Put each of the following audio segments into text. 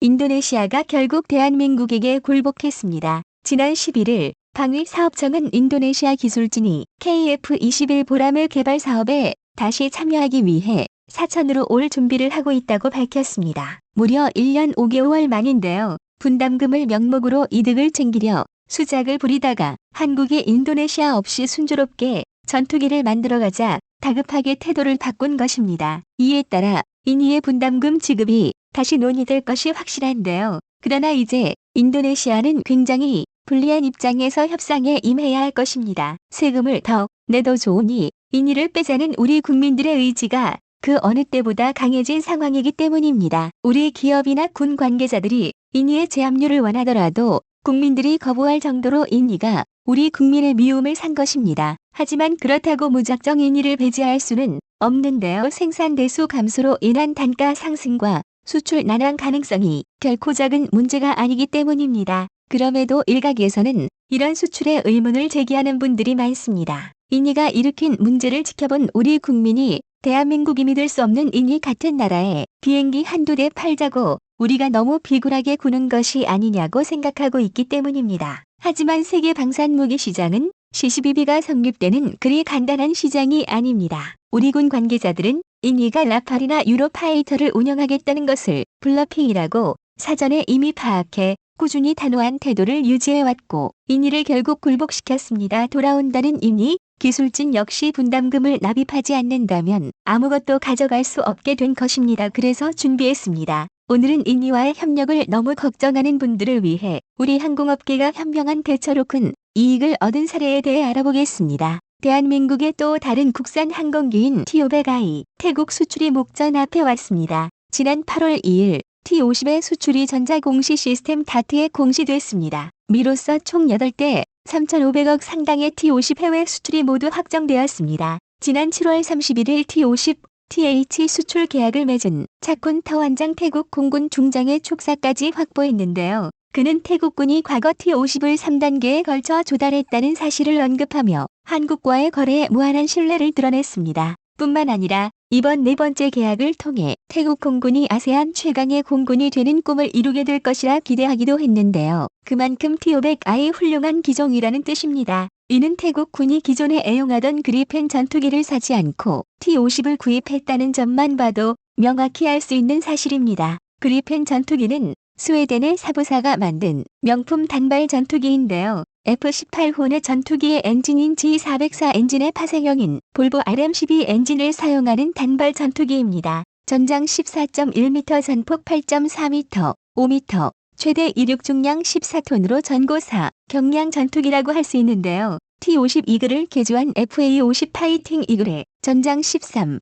인도네시아가 결국 대한민국에게 굴복했습니다. 지난 11일 방위사업청은 인도네시아 기술진이 KF-21 보라매 개발 사업에 다시 참여하기 위해 사천으로 올 준비를 하고 있다고 밝혔습니다. 무려 1년 5개월 만인데요. 분담금을 명목으로 이득을 챙기려 수작을 부리다가 한국이 인도네시아 없이 순조롭게 전투기를 만들어가자 다급하게 태도를 바꾼 것입니다. 이에 따라 인이의 분담금 지급이 다시 논의될 것이 확실한데요. 그러나 이제 인도네시아는 굉장히 불리한 입장에서 협상에 임해야 할 것입니다. 세금을 더 내도 좋으니 인이를 빼자는 우리 국민들의 의지가 그 어느 때보다 강해진 상황이기 때문입니다. 우리 기업이나 군 관계자들이 인이의 제압률을 원하더라도 국민들이 거부할 정도로 인이가 우리 국민의 미움을 산 것입니다. 하지만 그렇다고 무작정 인이를 배제할 수는 없는데요. 생산 대수 감소로 인한 단가 상승과 수출 난항 가능성이 결코 작은 문제가 아니기 때문입니다. 그럼에도 일각에서는 이런 수출에 의문을 제기하는 분들이 많습니다. 인이가 일으킨 문제를 지켜본 우리 국민이 대한민국이 믿을 수 없는 인이 같은 나라에 비행기 한두 대 팔자고 우리가 너무 비굴하게 구는 것이 아니냐고 생각하고 있기 때문입니다. 하지만 세계 방산무기 시장은 C-12B가 성립되는 그리 간단한 시장이 아닙니다. 우리 군 관계자들은 인이가 라팔이나 유로파이터를 운영하겠다는 것을 블러핑이라고 사전에 이미 파악해 꾸준히 단호한 태도를 유지해왔고 인이를 결국 굴복시켰습니다. 돌아온다는 인이 기술진 역시 분담금을 납입하지 않는다면 아무것도 가져갈 수 없게 된 것입니다. 그래서 준비했습니다. 오늘은 인이와의 협력을 너무 걱정하는 분들을 위해 우리 항공업계가 현명한 대처로 큰 이익을 얻은 사례에 대해 알아보겠습니다. 대한민국의 또 다른 국산 항공기인 T500I 태국 수출이 목전 앞에 왔습니다. 지난 8월 2일 T50의 수출이 전자공시 시스템 다트에 공시됐습니다. 미로써 총 8대 3,500억 상당의 T50 해외 수출이 모두 확정되었습니다. 지난 7월 31일 T50 TH 수출 계약을 맺은 차쿤 타완장 태국 공군 중장의 촉사까지 확보했는데요. 그는 태국군이 과거 T50을 3단계에 걸쳐 조달했다는 사실을 언급하며 한국과의 거래에 무한한 신뢰를 드러냈습니다. 뿐만 아니라 이번 네 번째 계약을 통해 태국 공군이 아세안 최강의 공군이 되는 꿈을 이루게 될 것이라 기대하기도 했는데요. 그만큼 T500I 훌륭한 기종이라는 뜻입니다. 이는 태국군이 기존에 애용하던 그리펜 전투기를 사지 않고 T50을 구입했다는 점만 봐도 명확히 알 수 있는 사실입니다. 그리펜 전투기는 스웨덴의 사부사가 만든 명품 단발 전투기인데요. F-18혼의 전투기의 엔진인 G404 엔진의 파생형인 볼보 RM12 엔진을 사용하는 단발 전투기입니다. 전장 14.1m, 전폭 8.4m, 5m, 최대 이륙 중량 14톤으로 전고사, 경량 전투기라고 할 수 있는데요. T-50 이글을 개조한 FA-50 파이팅 이글의 전장 13,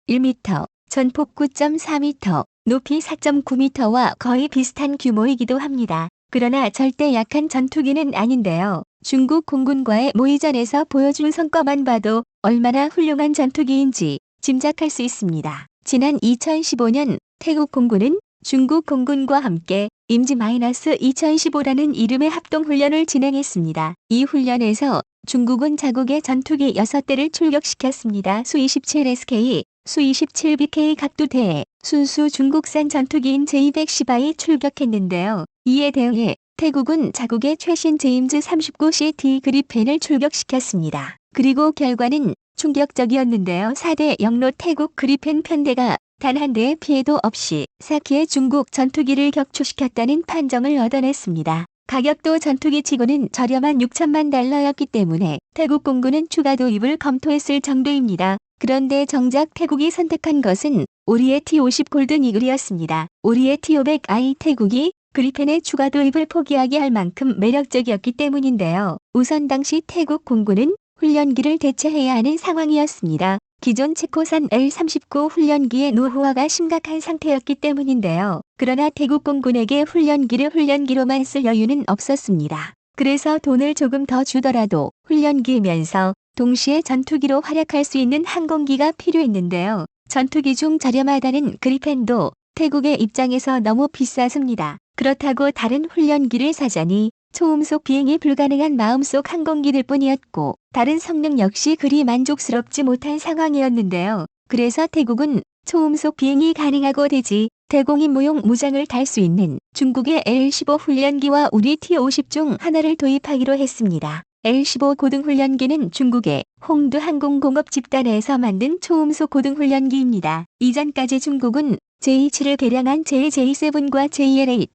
1m, 전폭 9.4m, 높이 4.9m와 거의 비슷한 규모이기도 합니다. 그러나 절대 약한 전투기는 아닌데요. 중국 공군과의 모의전에서 보여준 성과만 봐도 얼마나 훌륭한 전투기인지 짐작할 수 있습니다. 지난 2015년 태국 공군은 중국 공군과 함께 임지-2015라는 이름의 합동훈련을 진행했습니다. 이 훈련에서 중국은 자국의 전투기 6대를 출격시켰습니다. 수-27SK, 수-27BK 각 2대에 순수 중국산 전투기인 J-110I 출격했는데요. 이에 대응해 태국은 자국의 최신 제임즈 39CT 그리펜을 출격시켰습니다. 그리고 결과는 충격적이었는데요. 4대 0로 태국 그리펜 편대가 단 한 대의 피해도 없이 4기의 중국 전투기를 격추시켰다는 판정을 얻어냈습니다. 가격도 전투기치고는 저렴한 6천만 달러였기 때문에 태국 공군은 추가 도입을 검토했을 정도입니다. 그런데 정작 태국이 선택한 것은 우리의 T-50 골든 이글이었습니다. 우리의 T-500I 태국이 그리펜의 추가 도입을 포기하게 할 만큼 매력적이었기 때문인데요. 우선 당시 태국 공군은 훈련기를 대체해야 하는 상황이었습니다. 기존 체코산 L-39 훈련기의 노후화가 심각한 상태였기 때문인데요. 그러나 태국 공군에게 훈련기를 훈련기로만 쓸 여유는 없었습니다. 그래서 돈을 조금 더 주더라도 훈련기이면서 동시에 전투기로 활약할 수 있는 항공기가 필요했는데요. 전투기 중 저렴하다는 그리펜도 태국의 입장에서 너무 비쌌습니다. 그렇다고 다른 훈련기를 사자니 초음속 비행이 불가능한 마음속 항공기들 뿐이었고 다른 성능 역시 그리 만족스럽지 못한 상황이었는데요. 그래서 태국은 초음속 비행이 가능하고 대지 대공임무용 무장을 달 수 있는 중국의 L-15 훈련기와 우리 T-50 중 하나를 도입하기로 했습니다. L-15 고등훈련기는 중국의 홍두 항공공업 집단에서 만든 초음속 고등훈련기입니다. 이전까지 중국은 J-7을 개량한 JJ-7과 JL-8,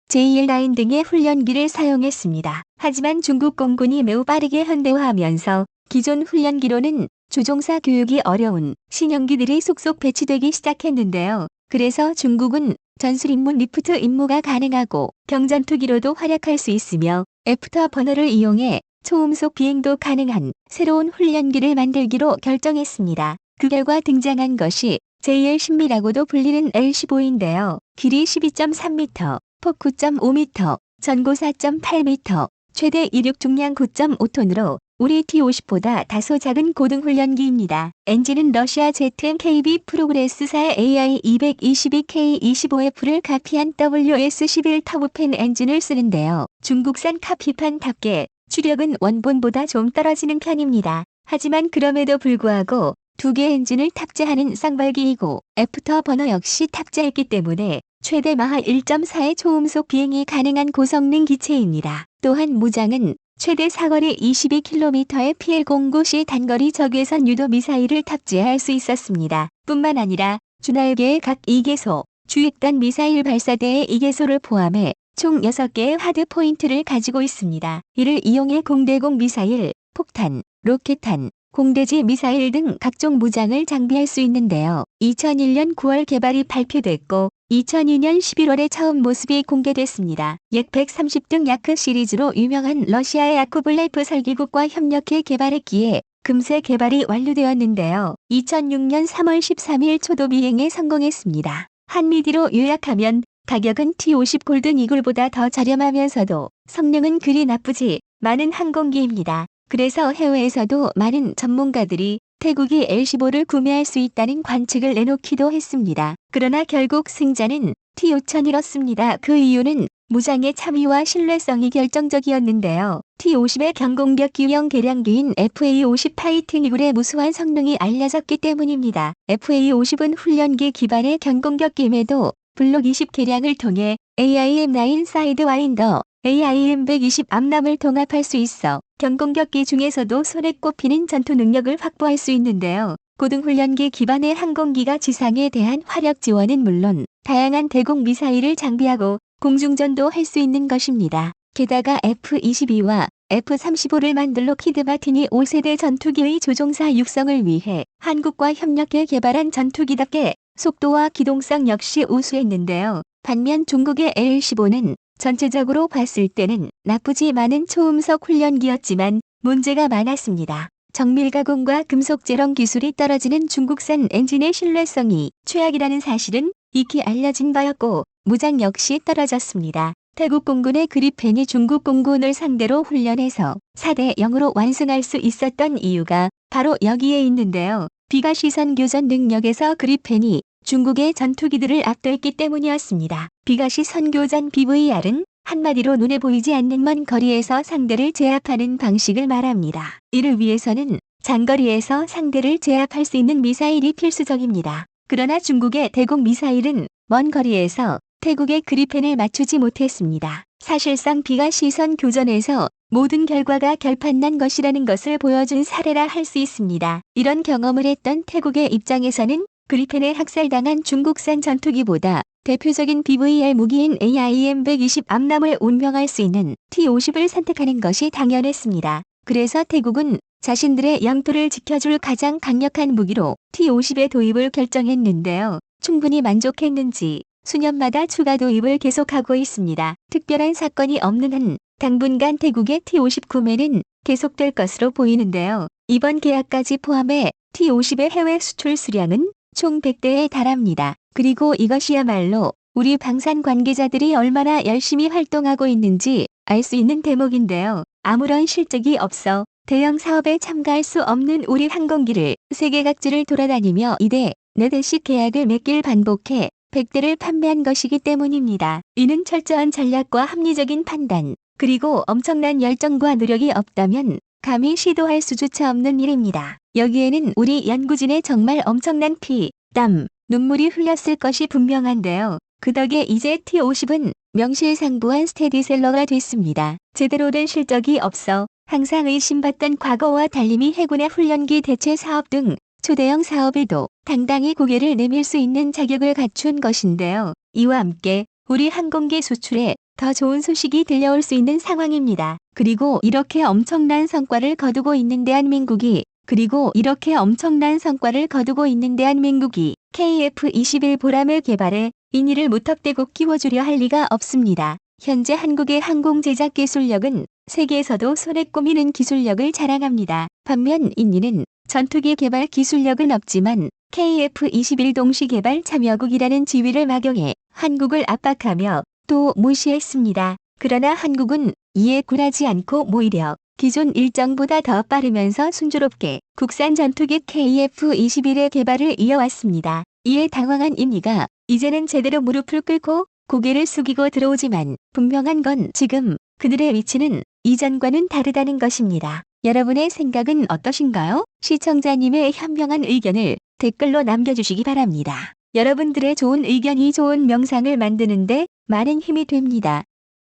JL-9 등의 훈련기를 사용했습니다. 하지만 중국 공군이 매우 빠르게 현대화하면서 기존 훈련기로는 조종사 교육이 어려운 신형기들이 속속 배치되기 시작했는데요. 그래서 중국은 전술 임무 리프트 임무가 가능하고 경전투기로도 활약할 수 있으며 애프터 버너를 이용해 초음속 비행도 가능한 새로운 훈련기를 만들기로 결정했습니다. 그 결과 등장한 것이 JL-10M이라고도 불리는 L-15인데요. 길이 12.3m, 폭 9.5m, 전고 4.8m, 최대 이륙 중량 9.5톤으로 우리 T-50보다 다소 작은 고등훈련기입니다. 엔진은 러시아 ZMKB 프로그레스사의 AI222K25F를 카피한 WS-11 터보팬 엔진을 쓰는데요. 중국산 카피판답게 추력은 원본보다 좀 떨어지는 편입니다. 하지만 그럼에도 불구하고 두 개 엔진을 탑재하는 쌍발기이고 애프터 버너 역시 탑재했기 때문에 최대 마하 1.4의 초음속 비행이 가능한 고성능 기체입니다. 또한 무장은 최대 사거리 22km의 PL-09 시 단거리 적외선 유도 미사일을 탑재할 수 있었습니다. 뿐만 아니라 준하열계의 각 2개소, 주획단 미사일 발사대의 2개소를 포함해 총 6개의 하드 포인트를 가지고 있습니다. 이를 이용해 공대공 미사일, 폭탄, 로켓탄, 공대지 미사일 등 각종 무장을 장비할 수 있는데요. 2001년 9월 개발이 발표됐고 2002년 11월에 처음 모습이 공개됐습니다. 약 130 등 야크 시리즈로 유명한 러시아의 야코블레프 설계국과 협력해 개발했기에 금세 개발이 완료되었는데요. 2006년 3월 13일 초도 비행에 성공했습니다. 한미디로 요약하면 가격은 T-50 골든 이글보다 더 저렴하면서도 성능은 그리 나쁘지 않은 항공기입니다. 그래서 해외에서도 많은 전문가들이 태국이 L-15를 구매할 수 있다는 관측을 내놓기도 했습니다. 그러나 결국 승자는 T-5000이었습니다. 그 이유는 무장의 참여와 신뢰성이 결정적이었는데요. T-50의 경공격 기형 개량기인 FA-50 파이팅 이글의 무수한 성능이 알려졌기 때문입니다. FA-50은 훈련기 기반의 경공격기임에도 블록 20 개량을 통해 AIM-9 사이드 와인더, AIM-120 앞람을 동합할 수 있어 경공격기 중에서도 손에 꼽히는 전투 능력을 확보할 수 있는데요. 고등훈련기 기반의 항공기가 지상에 대한 화력 지원은 물론 다양한 대공 미사일을 장비하고 공중전도 할 수 있는 것입니다. 게다가 F-22와 F-35를 만들 록히드 마틴이 5세대 전투기의 조종사 육성을 위해 한국과 협력해 개발한 전투기답게 속도와 기동성 역시 우수했는데요. 반면 중국의 L-15는 전체적으로 봤을 때는 나쁘지 않은 초음속 훈련기였지만 문제가 많았습니다. 정밀 가공과 금속 재롱 기술이 떨어지는 중국산 엔진의 신뢰성이 최악이라는 사실은 익히 알려진 바였고 무장 역시 떨어졌습니다. 태국 공군의 그리펜이 중국 공군을 상대로 훈련해서 4대 0으로 완승할 수 있었던 이유가 바로 여기에 있는데요. 비가 시선 교전 능력에서 그리펜이 중국의 전투기들을 압도했기 때문이었습니다. 비가시 선교전 BVR은 한마디로 눈에 보이지 않는 먼 거리에서 상대를 제압하는 방식을 말합니다. 이를 위해서는 장거리에서 상대를 제압할 수 있는 미사일이 필수적입니다. 그러나 중국의 대공 미사일은 먼 거리에서 태국의 그리펜을 맞추지 못했습니다. 사실상 비가시 선교전에서 모든 결과가 결판난 것이라는 것을 보여준 사례라 할 수 있습니다. 이런 경험을 했던 태국의 입장에서는 그리펜에 학살당한 중국산 전투기보다 대표적인 BVR 무기인 AIM-120 앞람을 운명할 수 있는 T-50을 선택하는 것이 당연했습니다. 그래서 태국은 자신들의 영토를 지켜줄 가장 강력한 무기로 T-50의 도입을 결정했는데요. 충분히 만족했는지 수년마다 추가 도입을 계속하고 있습니다. 특별한 사건이 없는 한 당분간 태국의 T-50 구매는 계속될 것으로 보이는데요. 이번 계약까지 포함해 T-50의 해외 수출 수량은 총 100대에 달합니다. 그리고 이것이야말로 우리 방산 관계자들이 얼마나 열심히 활동하고 있는지 알 수 있는 대목인데요. 아무런 실적이 없어 대형 사업에 참가할 수 없는 우리 항공기를 세계 각지를 돌아다니며 2대, 4대씩 계약을 맺길 반복해 100대를 판매한 것이기 때문입니다. 이는 철저한 전략과 합리적인 판단, 그리고 엄청난 열정과 노력이 없다면 감히 시도할 수조차 없는 일입니다. 여기에는 우리 연구진의 정말 엄청난 피, 땀, 눈물이 흘렸을 것이 분명한데요. 그 덕에 이제 T50은 명실상부한 스테디셀러가 됐습니다. 제대로 된 실적이 없어 항상 의심받던 과거와 달리 해군의 훈련기 대체 사업 등 초대형 사업에도 당당히 고개를 내밀 수 있는 자격을 갖춘 것인데요. 이와 함께 우리 항공기 수출에 더 좋은 소식이 들려올 수 있는 상황입니다. 그리고 이렇게 엄청난 성과를 거두고 있는 대한민국이 KF-21 보람을 개발해 인이를 무턱대고 끼워주려 할 리가 없습니다. 현재 한국의 항공 제작 기술력은 세계에서도 손에 꼽히는 기술력을 자랑합니다. 반면 인이는 전투기 개발 기술력은 없지만 KF-21 동시 개발 참여국이라는 지위를 막용해 한국을 압박하며 또 무시했습니다. 그러나 한국은 이에 굴하지 않고 오히려 기존 일정보다 더 빠르면서 순조롭게 국산 전투기 KF-21의 개발을 이어왔습니다. 이에 당황한 인이가 이제는 제대로 무릎을 꿇고 고개를 숙이고 들어오지만 분명한 건 지금 그들의 위치는 이전과는 다르다는 것입니다. 여러분의 생각은 어떠신가요? 시청자님의 현명한 의견을 댓글로 남겨주시기 바랍니다. 여러분들의 좋은 의견이 좋은 영상을 만드는데 많은 힘이 됩니다.